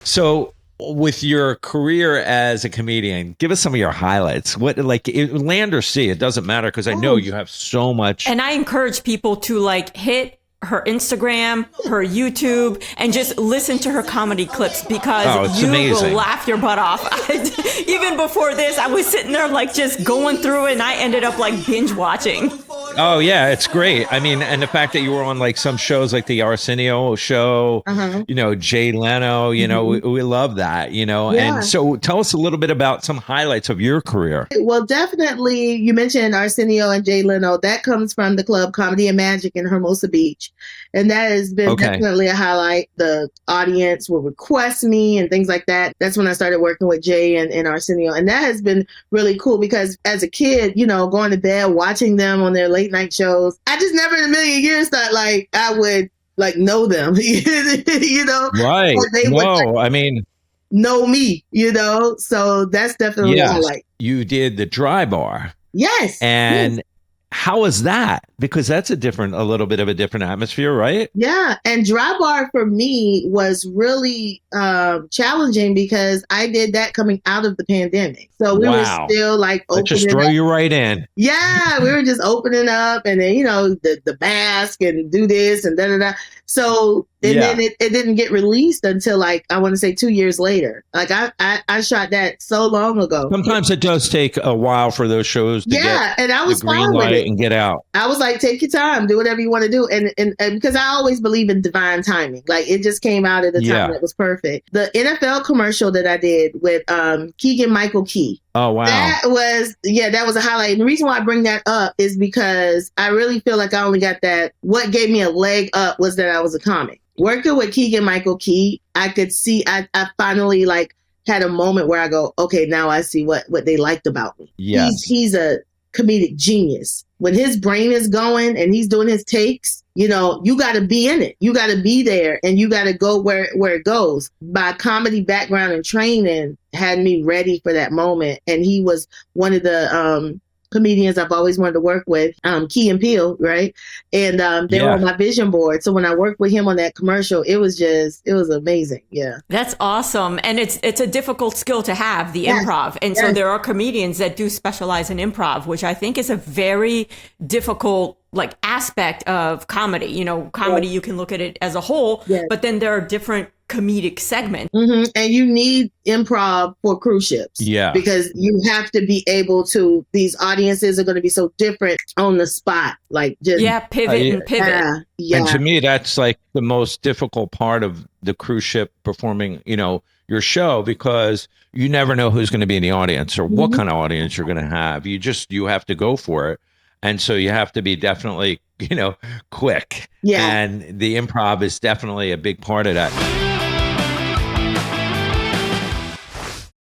So with your career as a comedian, give us some of your highlights. What, like, land or sea, it doesn't matter, because I know you have so much. And I encourage people to like hit her Instagram, her YouTube, and just listen to her comedy clips, because you will laugh your butt off. Even before this, I was sitting there like just going through it, and I ended up like binge watching. Oh yeah, it's great. I mean, and the fact that you were on like some shows like the Arsenio show, you know, Jay Leno, you know, we love that, you know. Yeah. And so tell us a little bit about some highlights of your career. Well, definitely, you mentioned Arsenio and Jay Leno. That comes from the club Comedy and Magic in Hermosa Beach. And that has been definitely a highlight. The audience will request me and things like that. That's when I started working with Jay and Arsenio. And that has been really cool, because as a kid, you know, going to bed, watching them on their late night shows, I just never in a million years thought like I would like know them, you know? Right. They would, like, I mean, know me, you know? So that's definitely a highlight. You did the Dry Bar. Yes. And how was that? Because that's a little bit of a different atmosphere, right? Yeah. And Dry Bar for me was really challenging, because I did that coming out of the pandemic. So we were still like opening just throw you right in. Yeah. We were just opening up, and then, you know, the mask and do this and da-da-da. So then it didn't get released until like, I want to say 2 years later. Like I shot that so long ago. Sometimes it does take a while for those shows to get and I was the green fine with light it and get out. I was like, take your time, do whatever you want to do. And because I always believe in divine timing. Like, it just came out at a time that was perfect. The NFL commercial that I did with Keegan Michael Key. Oh, wow. That was a highlight. And the reason why I bring that up is because I really feel like I only got that. What gave me a leg up was that I was a comic. Working with Keegan Michael Key, I could see, I finally like had a moment where I go, okay, now I see what they liked about me. Yes. He's a comedic genius. When his brain is going and he's doing his takes, you know, you got to be in it. You got to be there, and you got to go where it goes. My comedy background and training had me ready for that moment. And he was one of the comedians I've always wanted to work with, Key and Peele, right? And they were on my vision board. So when I worked with him on that commercial, it was amazing. Yeah. That's awesome. And it's a difficult skill to have, the improv. And so there are comedians that do specialize in improv, which I think is a very difficult like aspect of comedy. You know, comedy, you can look at it as a whole, but then there are different comedic segment. And you need improv for cruise ships. Yeah. Because you have to be able to, these audiences are going to be so different on the spot. Like just pivot. And to me, that's like the most difficult part of the cruise ship performing, you know, your show, because you never know who's going to be in the audience or what kind of audience you're going to have. You have to go for it. And so you have to be definitely, you know, quick. Yeah. And the improv is definitely a big part of that.